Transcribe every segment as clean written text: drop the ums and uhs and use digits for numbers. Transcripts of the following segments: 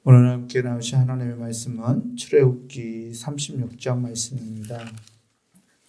오늘 함께 나누신 하나님의 말씀은 출애굽기 36장 말씀입니다.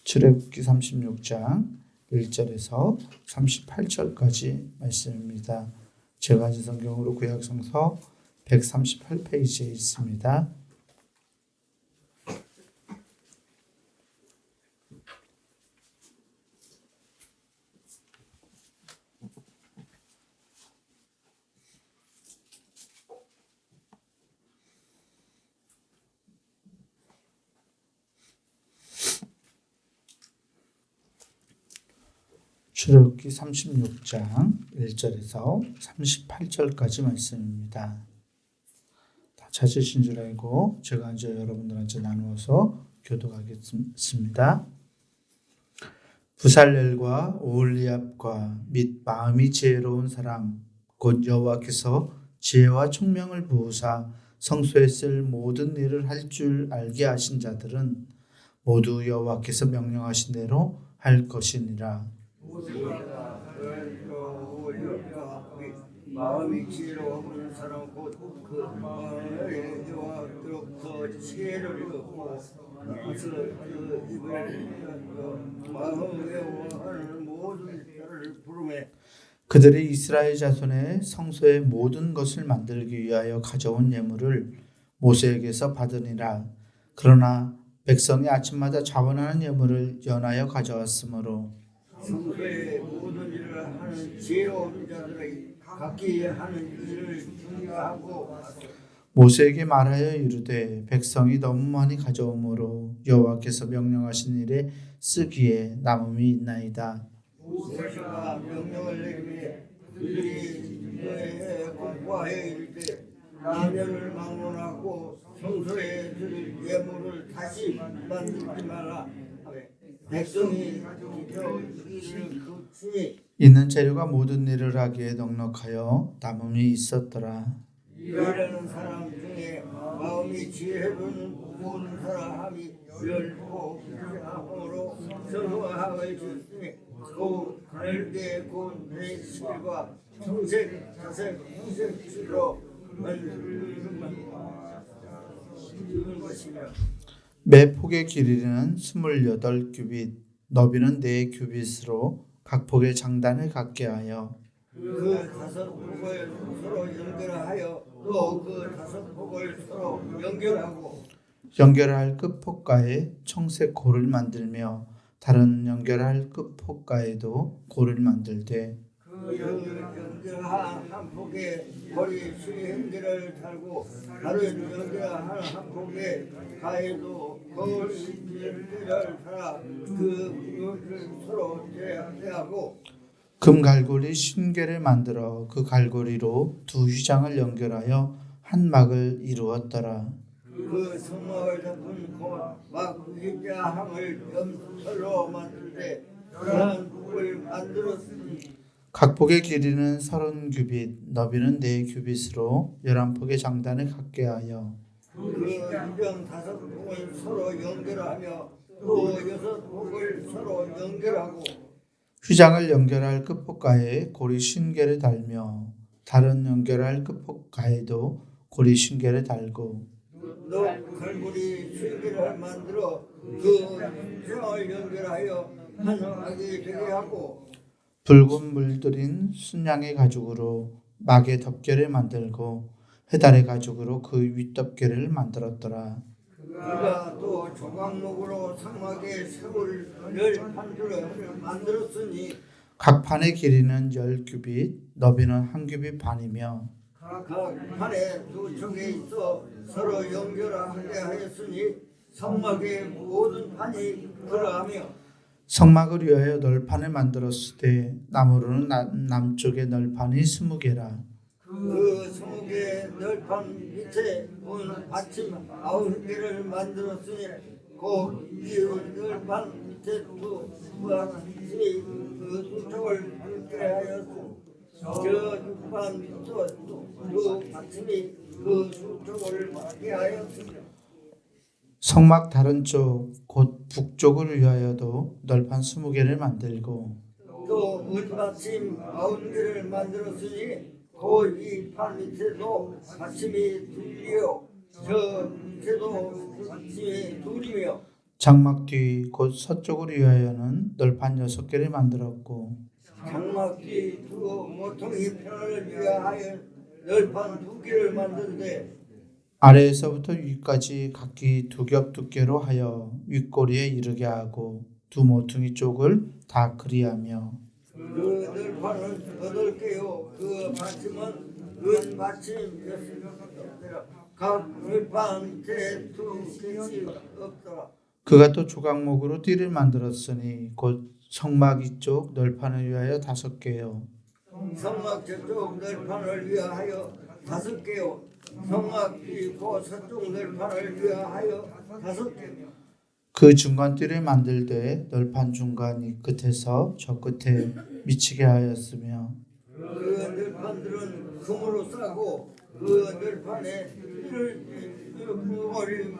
출애굽기 36장 1절에서 38절까지 말씀입니다. 제가 가진 성경으로 구약성서 138페이지에 있습니다. 출애굽기 36장 1절에서 38절까지 말씀입니다. 다 찾으신 줄 알고 제가 이제 여러분들한테 나누어서 교독하겠습니다. 부살렐과 오홀리압과 및 마음이 지혜로운 사람 곧 여호와께서 지혜와 총명을 부으사 성소에 쓸 모든 일을 할 줄 알게 하신 자들은 모두 여호와께서 명령하신 대로 할 것이니라. 마음이 지혜로운 사람 곧 그 마음에 여호와께로부터 지혜를 얻고 그 입을 마음에 원하는 모든 자를 부르매 그들이 이스라엘 자손의 성소의 모든 것을 만들기 위하여 가져온 예물을 모세에게서 받으니라. 그러나 백성이 아침마다 자원하는 예물을 연하여 가져왔으므로 성소의 모든 일을 하는 지혜로운 자들이 각기 하는 일을 중요하고 모세에게 말하여 이르되 백성이 너무 많이 가져오므로 여호와께서 명령하신 일에 쓰기에 남음이 있나이다. 모세가 명령을 내리매 그들이 공부하여 이르되 나면을 막론하고 성소에 들 예물을 다시 만들지 마라. 백성이 가져오며 이를 그치니 있는 재료가 모든 일을 하기에 넉넉하여 남음이 있었더라. 일하는 사람 중에 마음이 지혜로운 모든 사람이 열고 함으로 서로하여 주시니 또 갈대 곧 매실과 청색, 자색, 홍색 실로 만드는 것이며 매 폭의 길이는 28규빗, 너비는 4규빗으로 각 폭의 장단을 갖게 하여 그 다섯 폭을 서로 연결하여 또 그 다섯 폭을 서로 연결하고 연결할 끝폭가에 청색 고를 만들며 다른 연결할 끝폭가에도 고를 만들되 그 연결한 한 폭에 머리 수행기를 달고 다른 연결한 한 폭에 가에도 거리 연결을 달아 그것을 서로 대하고 금갈고리 50개를 만들어 그 갈고리로 두 휘장을 연결하여 한 막을 이루었더라. 그 성막을 덮은 막 휘장함을 염소로 만들되 그러한 폭을 만들었으니 각 폭의 길이는 30규빗, 너비는 4규빗으로 11폭의 장단을 갖게 하여 그 휘장 다섯 폭을 서로 연결하며 또 여섯 폭을 서로 연결하고 휘장을 연결할 끝폭가에 고리 50개를 달며 다른 연결할 끝폭가에도 고리 50개를 달고 너 갈고리 50개를 만들어 그 휘장을 연결하여 하나하게 되게 하고 붉은 물들인 순양의 가죽으로 막의 덮개를 만들고 해달의 가죽으로 그 윗덮개를 만들었더라. 그가 또 조각목으로 상막에 세울 열판들을 만들었으니 각 판의 길이는 10규빗, 너비는 1규빗 반이며 각 판에 두 척에 있어 서로 연결하게 하였으니 성막의 모든 판이 들어가며 성막을 위하여 널판을 만들었을 때 나무로는 남쪽의 널판이 20개라. 그 성막의 널판 밑에 온 받침 9개를 만들었으니 그 이웃 널판 밑에 두 받침이 그 두 척을 연결하였고 저 판 밑에 두 받침이 그 두 척을 맞게 하였으며 성막 다른 쪽 곧 북쪽을 위하여도 널판 20개를 만들고 또 은받침 90개를 만들었으니 이 판 밑에도 받침이 둘이요 저 밑에도 받침이 둘이며 장막 뒤 곧 서쪽을 위하여는 널판 6개를 만들었고 장막 뒤 두어 모퉁이 편을 위하여 널판 2개를 만든데 아래에서부터 위까지 각기 2겹 두께로 하여 윗꼬리에 이르게 하고 2모퉁이 쪽을 다 그리하며 그 널판은 8개요 그 받침은 은 받침이었으며 각 널판 밑에 2개씩 없더라. 그가 또 조각목으로 띠를 만들었으니 곧 성막 이쪽 널판을 위하여 5개요 성막 저쪽 널판을 위하여 5개요 성막 뒤고 서쪽 널판을 위하여 5개요 그 중간 띠를 만들되 널판 중간이 끝에서 저 끝에 미치게 하였으며 그 널판들은 금으로 싸고 그 널판에 띠를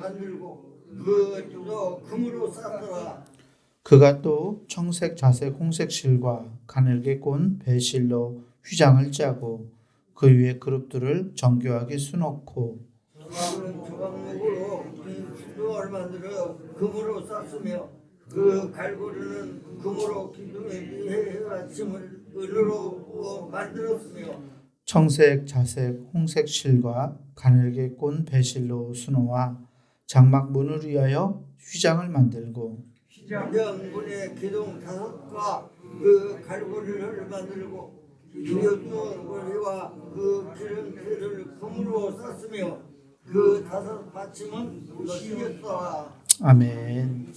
만들고 그도 금으로 쌌더라. 그가 또 청색, 자색, 홍색 실과 가늘게 꼰 배실로 휘장을 짜고 그 위에 그룹들을 정교하게 수놓고 조각은 조각목으로 수동을 만들어 금으로 쌌으며 그 갈고리는 금으로 기둥에 받침을 은으로 만들었으며 청색, 자색, 홍색 실과 가늘게 꼰 배실로 수놓아 장막 문을 위하여 휘장을 만들고 휘장문의 기둥 5과 그 갈고리를 만들고 기둥고리와 그 기름틀을 금으로 쌌으며 그 5 받침은 이었더라. 아멘.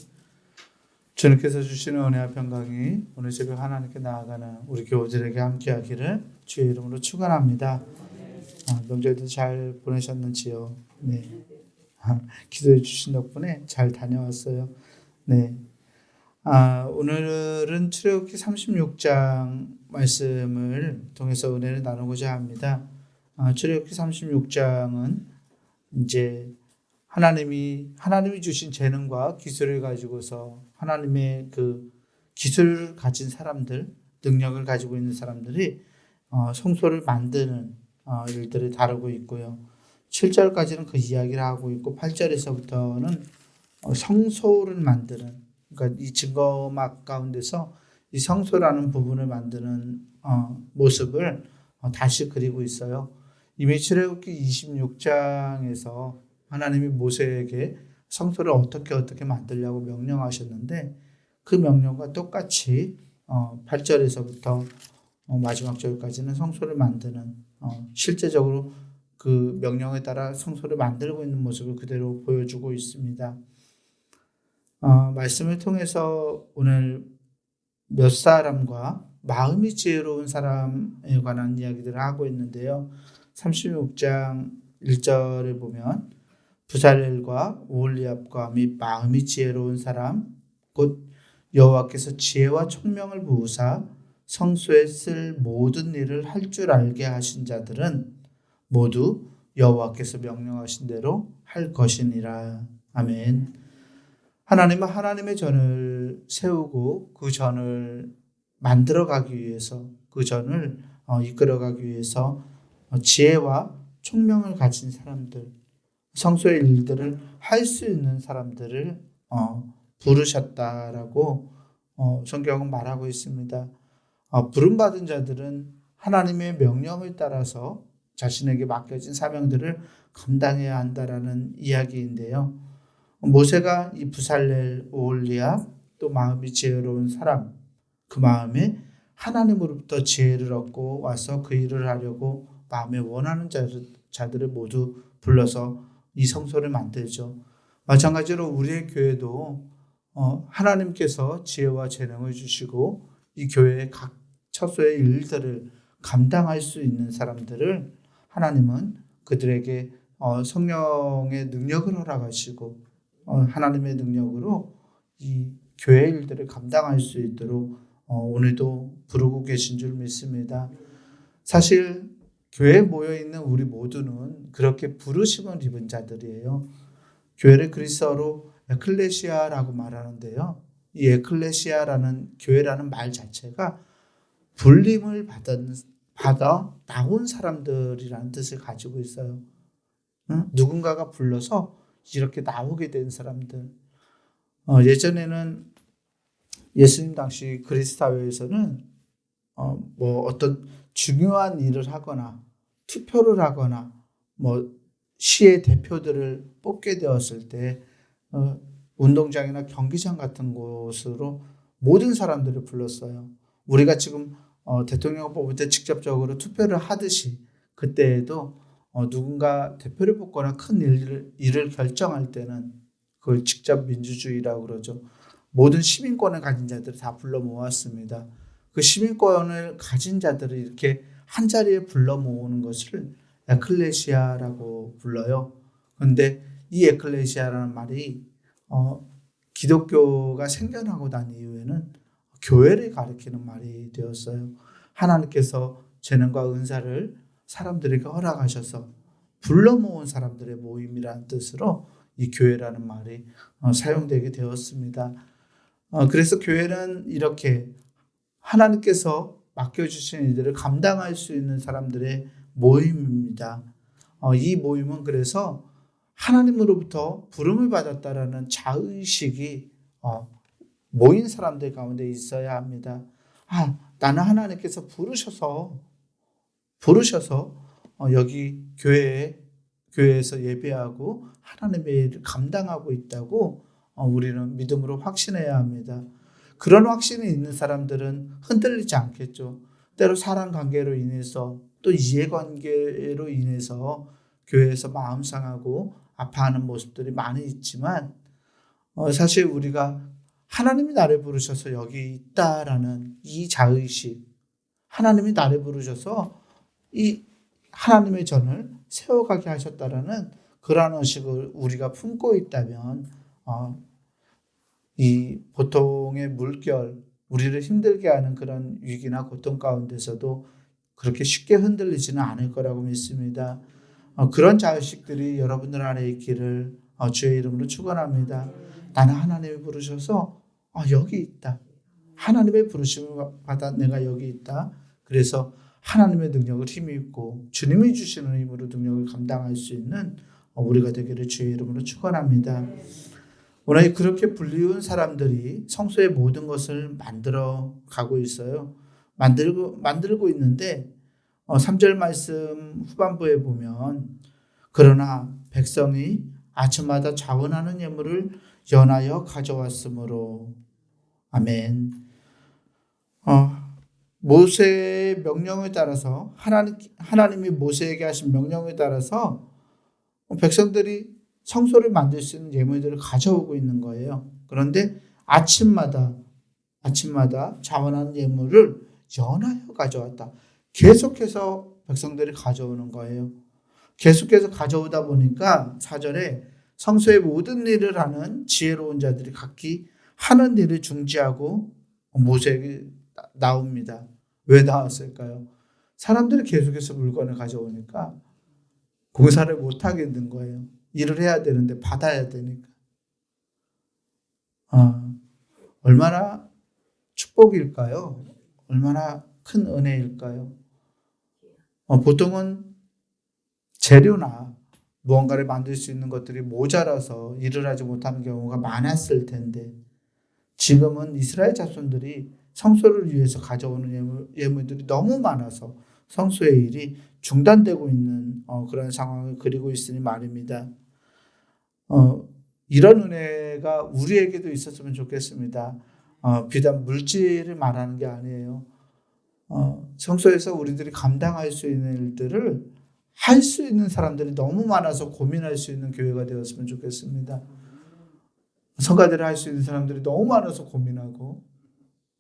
주님께서 주시는 은혜와 평강이 오늘 새벽 하나님께 나아가는 우리 교우들에게 함께하기를 주의 이름으로 축원합니다. 명절도 잘 보내셨는지요? 네. 기도해 주신 덕분에 잘 다녀왔어요. 네. 오늘은 출애굽기 36장 말씀을 통해서 은혜를 나누고자 합니다. 출애굽기 36장은 이제 하나님이 주신 재능과 기술을 가지고서 하나님의 그 기술을 가진 사람들, 능력을 가지고 있는 사람들이 성소를 만드는 일들을 다루고 있고요. 7절까지는 그 이야기를 하고 있고 8절에서부터는 성소를 만드는, 그러니까 이 증거막 가운데서 이 성소라는 부분을 만드는 모습을 다시 그리고 있어요. 이미 출애굽기 26장에서 하나님이 모세에게 성소를 어떻게 만들려고 명령하셨는데 그 명령과 똑같이 8절에서부터 마지막 절까지는 성소를 만드는 실제적으로 그 명령에 따라 성소를 만들고 있는 모습을 그대로 보여주고 있습니다. 말씀을 통해서 오늘 몇 사람과 마음이 지혜로운 사람에 관한 이야기들을 하고 있는데요. 36장 1절을 보면 부살렐과 오홀리압과 및 마음이 지혜로운 사람 곧 여호와께서 지혜와 총명을 부으사 성소에 쓸 모든 일을 할 줄 알게 하신 자들은 모두 여호와께서 명령하신 대로 할 것이니라. 아멘. 하나님은 하나님의 전을 세우고 그 전을 만들어가기 위해서, 그 전을 이끌어가기 위해서 지혜와 총명을 가진 사람들, 성소의 일들을 할 수 있는 사람들을 부르셨다라고 성경은 말하고 있습니다. 부름받은 자들은 하나님의 명령을 따라서 자신에게 맡겨진 사명들을 감당해야 한다라는 이야기인데요. 모세가 이 부살렐, 오홀리압, 또 마음이 지혜로운 사람, 그 마음에 하나님으로부터 지혜를 얻고 와서 그 일을 하려고 마음에 원하는 자들을 모두 불러서 이 성소를 만들죠. 마찬가지로 우리의 교회도 하나님께서 지혜와 재능을 주시고 이 교회의 각 처소의 일들을 감당할 수 있는 사람들을 하나님은 그들에게 성령의 능력을 허락하시고 하나님의 능력으로 이 교회 일들을 감당할 수 있도록 오늘도 부르고 계신 줄 믿습니다. 사실 교회에 모여있는 우리 모두는 그렇게 부르심을 입은 자들이에요. 교회를 그리스어로 에클레시아라고 말하는데요. 이 에클레시아라는 교회라는 말 자체가 불림을 받아 나온 사람들이라는 뜻을 가지고 있어요. 응? 누군가가 불러서 이렇게 나오게 된 사람들. 예전에는 예수님 당시 그리스 사회에서는 뭐 어떤 중요한 일을 하거나 투표를 하거나 뭐 시의 대표들을 뽑게 되었을 때 운동장이나 경기장 같은 곳으로 모든 사람들을 불렀어요. 우리가 지금 대통령을 뽑을 때 직접적으로 투표를 하듯이 그때에도 누군가 대표를 뽑거나 큰 일을 결정할 때는 그걸 직접 민주주의라고 그러죠. 모든 시민권을 가진 자들을 다 불러 모았습니다. 그 시민권을 가진 자들을 이렇게 한 자리에 불러 모으는 것을 에클레시아라고 불러요. 그런데 이 에클레시아라는 말이 기독교가 생겨나고 난 이후에는 교회를 가리키는 말이 되었어요. 하나님께서 재능과 은사를 사람들에게 허락하셔서 불러 모은 사람들의 모임이라는 뜻으로 이 교회라는 말이 사용되게 되었습니다. 그래서 교회는 이렇게 하나님께서 맡겨주신 일들을 감당할 수 있는 사람들의 모임입니다. 이 모임은 그래서 하나님으로부터 부름을 받았다라는 자의식이 모인 사람들 가운데 있어야 합니다. 나는 하나님께서 부르셔서 여기 교회에서 예배하고 하나님의 일을 감당하고 있다고 우리는 믿음으로 확신해야 합니다. 그런 확신이 있는 사람들은 흔들리지 않겠죠. 때로 사람 관계로 인해서 또 이해관계로 인해서 교회에서 마음 상하고 아파하는 모습들이 많이 있지만 사실 우리가 하나님이 나를 부르셔서 여기 있다라는 이 자의식, 하나님이 나를 부르셔서 이 하나님의 전을 세워가게 하셨다라는 그러한 의식을 우리가 품고 있다면 이 보통의 물결, 우리를 힘들게 하는 그런 위기나 고통 가운데서도 그렇게 쉽게 흔들리지는 않을 거라고 믿습니다. 그런 자의식들이 여러분들 안에 있기를 주의 이름으로 축원합니다. 나는 하나님이 부르셔서 여기 있다. 하나님의 부르심을 받아 내가 여기 있다. 그래서 하나님의 능력을 힘입고 주님이 주시는 힘으로 능력을 감당할 수 있는 우리가 되기를 주의 이름으로 축원합니다. 오늘 그렇게 불리운 사람들이 성소의 모든 것을 만들어 가고 있어요. 만들고 있는데 3절 말씀 후반부에 보면 그러나 백성이 아침마다 자원하는 예물을 연하여 가져왔으므로 아멘. 모세의 명령에 따라서 하나님이 모세에게 하신 명령에 따라서 백성들이 성소를 만들 수 있는 예물들을 가져오고 있는 거예요. 그런데 아침마다 자원하는 예물을 연하여 가져왔다. 계속해서 백성들이 가져오는 거예요. 계속해서 가져오다 보니까 4절에 성소의 모든 일을 하는 지혜로운 자들이 각기 하는 일을 중지하고 모세에게 나옵니다. 왜 나왔을까요? 사람들이 계속해서 물건을 가져오니까 공사를 못하게 된 거예요. 일을 해야 되는데 받아야 되니까. 얼마나 축복일까요? 얼마나 큰 은혜일까요? 보통은 재료나 무언가를 만들 수 있는 것들이 모자라서 일을 하지 못하는 경우가 많았을 텐데 지금은 이스라엘 자손들이 성소를 위해서 가져오는 예물들이 너무 많아서 성소의 일이 중단되고 있는 그런 상황을 그리고 있으니 말입니다. 이런 은혜가 우리에게도 있었으면 좋겠습니다. 비단 물질을 말하는 게 아니에요. 성소에서 우리들이 감당할 수 있는 일들을 할 수 있는 사람들이 너무 많아서 고민할 수 있는 교회가 되었으면 좋겠습니다. 성가대를 할 수 있는 사람들이 너무 많아서 고민하고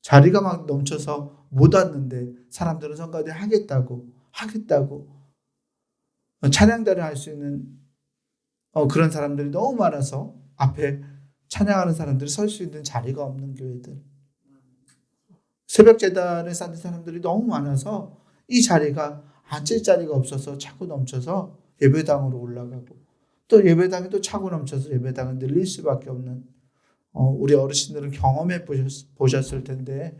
자리가 막 넘쳐서 못 왔는데 사람들은 성가대 하겠다고 찬양대를 할 수 있는 그런 사람들이 너무 많아서 앞에 찬양하는 사람들이 설 수 있는 자리가 없는 교회들, 새벽 제단을 쌓는 사람들이 너무 많아서 이 자리가 앉을 자리가 없어서 차고 넘쳐서 예배당으로 올라가고 또 예배당이 또 차고 넘쳐서 예배당을 늘릴 수밖에 없는 우리 어르신들은 경험해 보셨을 텐데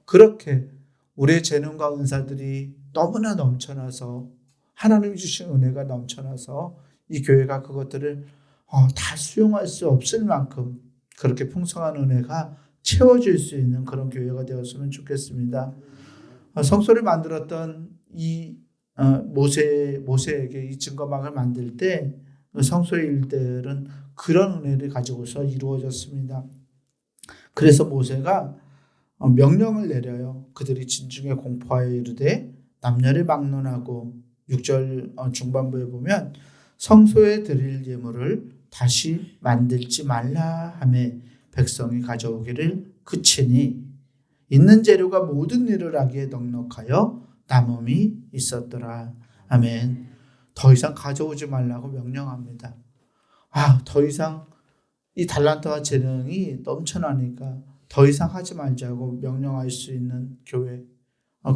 그렇게 우리의 재능과 은사들이 너무나 넘쳐나서 하나님이 주신 은혜가 넘쳐나서 이 교회가 그것들을 다 수용할 수 없을 만큼 그렇게 풍성한 은혜가 채워질 수 있는 그런 교회가 되었으면 좋겠습니다. 성소를 만들었던 이 모세에게 이 증거막을 만들 때 성소의 일들은 그런 은혜를 가지고서 이루어졌습니다. 그래서 모세가 명령을 내려요. 그들이 진중에 공포하여 이르되 남녀를 막론하고 6절 중반부에 보면 성소에 드릴 예물을 다시 만들지 말라 하며 백성이 가져오기를 그치니 있는 재료가 모든 일을 하기에 넉넉하여 남음이 있었더라. 아멘. 더 이상 가져오지 말라고 명령합니다. 더 이상 이 달란트와 재능이 넘쳐나니까 더 이상 하지 말자고 명령할 수 있는 교회,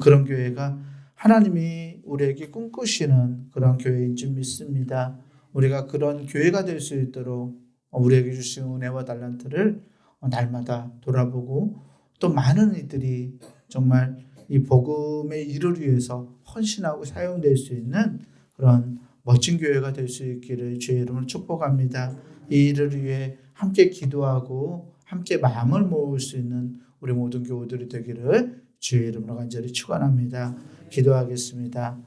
그런 교회가 하나님이 우리에게 꿈꾸시는 그런 교회인 줄 믿습니다. 우리가 그런 교회가 될 수 있도록 우리에게 주신 은혜와 달란트를 날마다 돌아보고 또 많은 이들이 정말 이 복음의 일을 위해서 헌신하고 사용될 수 있는 그런 멋진 교회가 될 수 있기를 주의 이름으로 축복합니다. 이 일을 위해 함께 기도하고 함께 마음을 모을 수 있는 우리 모든 교우들이 되기를 주의 이름으로 간절히 축원합니다. 기도하겠습니다.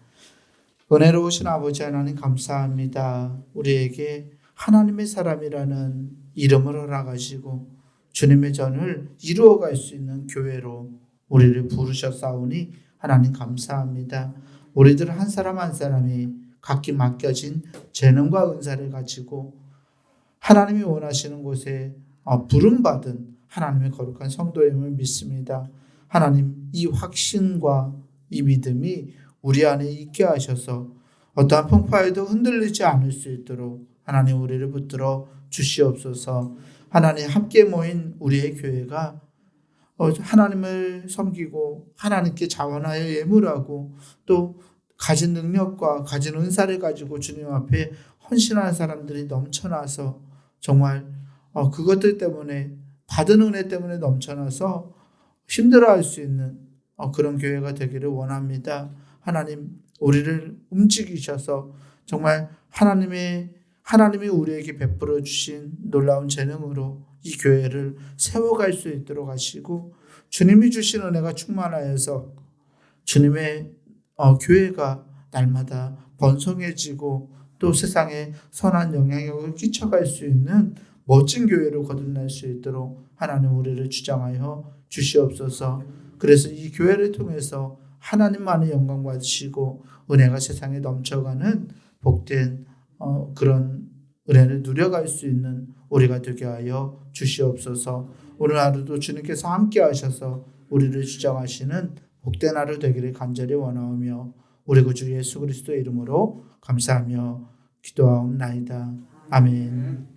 은혜로우신 아버지 하나님 감사합니다. 우리에게 하나님의 사람이라는 이름을 허락하시고 주님의 전을 이루어갈 수 있는 교회로 우리를 부르셨사오니 하나님 감사합니다. 우리들 한 사람 한 사람이 각기 맡겨진 재능과 은사를 가지고 하나님이 원하시는 곳에 부름받은 하나님의 거룩한 성도임을 믿습니다. 하나님, 이 확신과 이 믿음이 우리 안에 있게 하셔서 어떠한 풍파에도 흔들리지 않을 수 있도록 하나님 우리를 붙들어 주시옵소서. 하나님 함께 모인 우리의 교회가 하나님을 섬기고 하나님께 자원하여 예물하고 또 가진 능력과 가진 은사를 가지고 주님 앞에 헌신하는 사람들이 넘쳐나서 정말 그것들 때문에 받은 은혜 때문에 넘쳐나서 힘들어할 수 있는 그런 교회가 되기를 원합니다. 하나님 우리를 움직이셔서 정말 하나님이 우리에게 베풀어 주신 놀라운 재능으로 이 교회를 세워갈 수 있도록 하시고 주님이 주신 은혜가 충만하여서 주님의 교회가 날마다 번성해지고 또 세상에 선한 영향력을 끼쳐갈 수 있는 멋진 교회로 거듭날 수 있도록 하나님 우리를 주장하여 주시옵소서. 그래서 이 교회를 통해서 하나님만의 영광 받으시고 은혜가 세상에 넘쳐가는 복된 그런 은혜를 누려갈 수 있는 우리가 되게 하여 주시옵소서. 오늘 하루도 주님께서 함께 하셔서 우리를 주장하시는 복된 하루 되기를 간절히 원하오며 우리 구주 예수 그리스도의 이름으로 감사하며 기도하옵나이다. 아멘.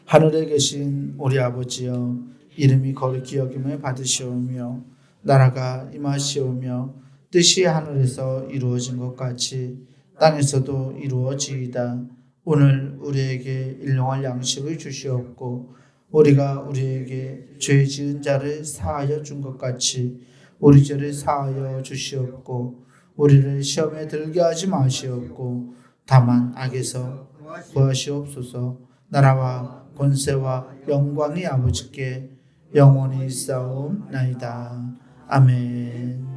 하늘에 계신 우리 아버지여, 이름이 거룩히 여김을 받으시오며 나라가 임하시오며 뜻이 하늘에서 이루어진 것 같이 땅에서도 이루어지이다. 오늘 우리에게 일용할 양식을 주시옵고 우리가 우리에게 죄 지은 자를 사하여 준 것 같이 우리 죄를 사하여 주시옵고 우리를 시험에 들게 하지 마시옵고 다만 악에서 구하시옵소서. 나라와 권세와 영광이 아버지께 영원히 있사옵나이다. 아멘.